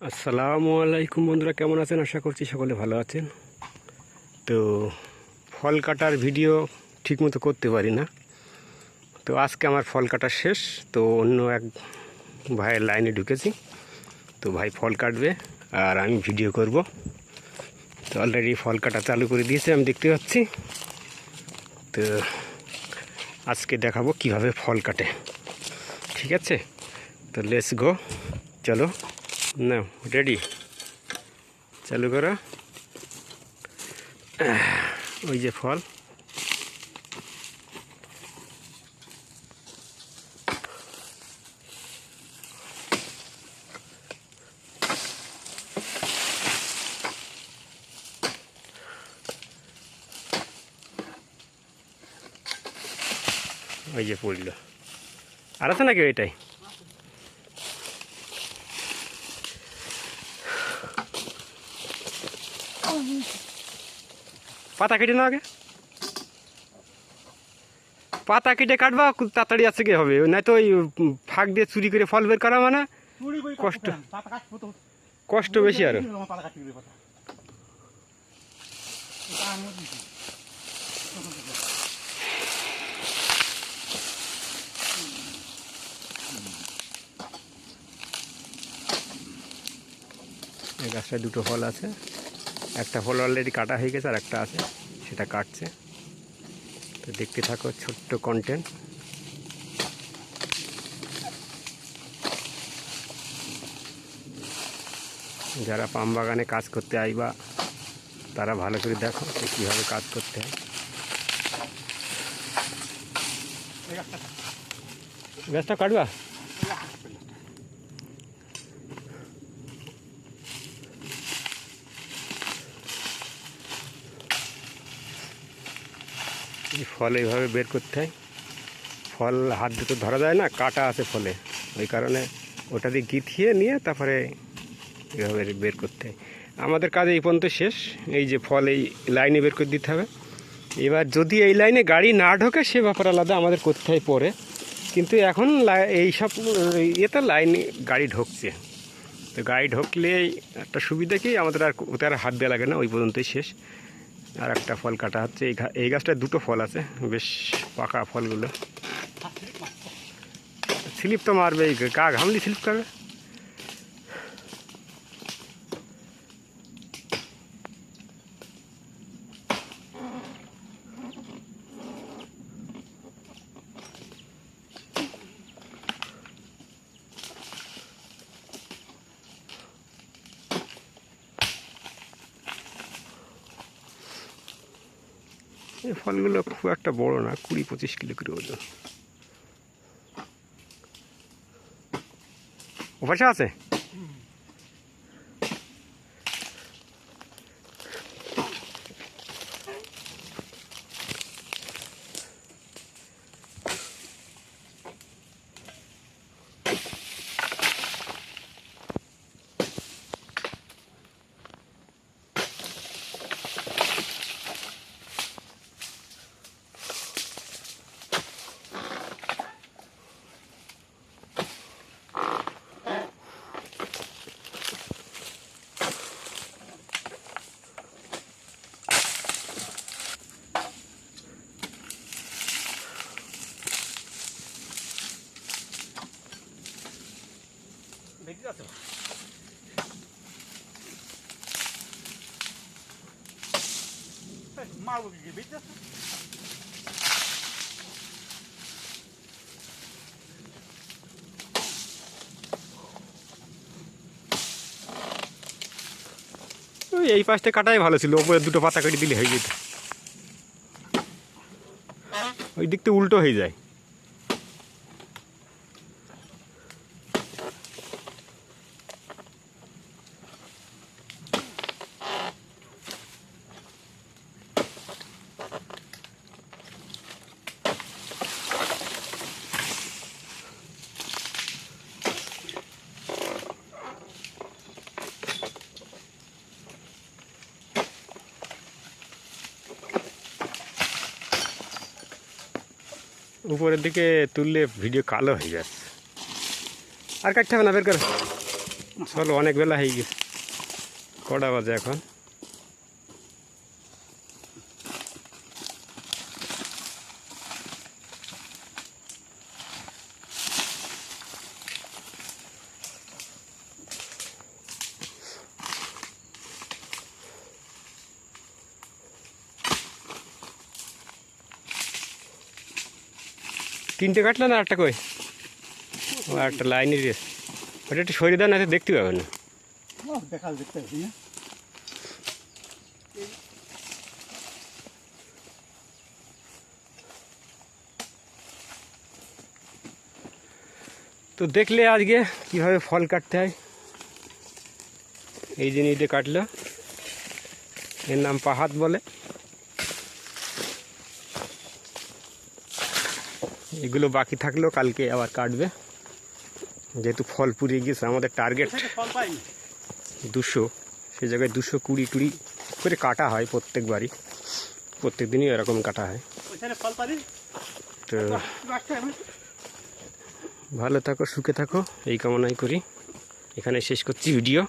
আসসালামু আলাইকুম বন্ধুরা, কেমন আছেন? আশা করছি সকলে ভালো আছেন। তো ফল কাটার ভিডিও ঠিকমতো করতে পারি না, তো আজকে আমার ফল কাটা শেষ। তো অন্য এক ভাইয়ের লাইনে ঢুকেছি, তো ভাই ফল কাটবে আর আমি ভিডিও করব। তো অলরেডি ফল কাটা চালু করে দিয়েছে, আমি দেখতে পাচ্ছি। তো আজকে দেখাবো কিভাবে ফল কাটে, ঠিক আছে? তো লেটস গো, চলো না, রেডি, চালু করো। ওই যে ফল, ওই যে পড়ল। আর আছে নাকি ওইটাই? পাতা কেটে না, আগে পাতা কেটে কাটবা, তাড়াতাড়ি আছে কি হবে, নাই তো ওই ফাঁক দিয়ে চুরি করে ফল বের করা মানে কষ্ট, কষ্ট বেশি আরো। এই গাছটায় দুটো ফল আছে, একটা ফল অলরেডি কাটা হয়ে গেছে আর একটা আছে, সেটা কাটছে। তো দেখতে থাকো ছোট্ট কন্টেন্ট। যারা পাম বাগানে কাজ করতে আইবা তারা ভালো করে দেখো যে কীভাবে কাজ করতে হয়। গাছটা কাটবা? এই ফল এইভাবে বের করতে হয়। ফল হাত দিয়ে তো ধরা যায় না, কাটা আছে ফলে, ওই কারণে ওটা দিয়ে গিথিয়ে নিয়ে তারপরে এভাবে বের করতে হয়। আমাদের কাজ এই পর্যন্ত শেষ। এই যে ফল এই লাইনে বের করে দিতে হবে। এবার যদি এই লাইনে গাড়ি না ঢোকে সে ব্যাপার আলাদা, আমাদের করতে হয় পরে। কিন্তু এখন এই সব ইয়েতে লাইনে গাড়ি ঢুকছে, তো গাড়ি ঢুকলে একটা সুবিধা কি, আমাদের আর ওতে আর হাত দেওয়া লাগে না, ওই পর্যন্তই শেষ। আর একটা ফল কাটা হচ্ছে। এই গাছটায় দুটো ফল আছে, বেশ পাকা ফলগুলো। স্লিপ তো মারবে, এই গা ঘামলি স্লিপ করবে। এই ফলগুলো খুব একটা বড় না, 20-25 কিলো করে ওজন। ওপাশে আছে। মারবো কি বেঁচে আছে? ওই এই পাশটা কাটাই ভালো ছিল, ওপরে দুটো পাতা কেটে দিলে হয়ে যেত। ওই দিক তো উল্টো হয়ে যায়। উপরের দিকে তুললে ভিডিও কালো হয়ে যাচ্ছে। আর কাটতে হবে না, বের করো। চলো অনেক বেলা হয়ে গেছে, কটা বাজে এখন? তিনটে কাটলে না একটা কই? ও একটা লাইনের রেস, ওটা একটু সরিয়ে দেন, না দেখতে পাবেন না। দেখতে পাচ্ছি না। তো দেখলে আজকে কিভাবে ফল কাটতে হয়। এই জিনিসটা কাটলো, এর নাম পাহাত বলে। এগুলো বাকি থাকলেও কালকে আবার কাটবে, যেহেতু ফল পুড়িয়ে গেছে। আমাদের টার্গেট এখানে ফল পাইনি। 200, সেই জায়গায় 220 করে কাটা হয় প্রত্যেকবারই, প্রত্যেক দিনই এরকম কাটা হয়। ওইখানে ফল পাইনি। তো গাছটা আমি ভালো থাকো, সুখে থাকো, এই কামনাই করি। এখানে শেষ করছি ভিডিও।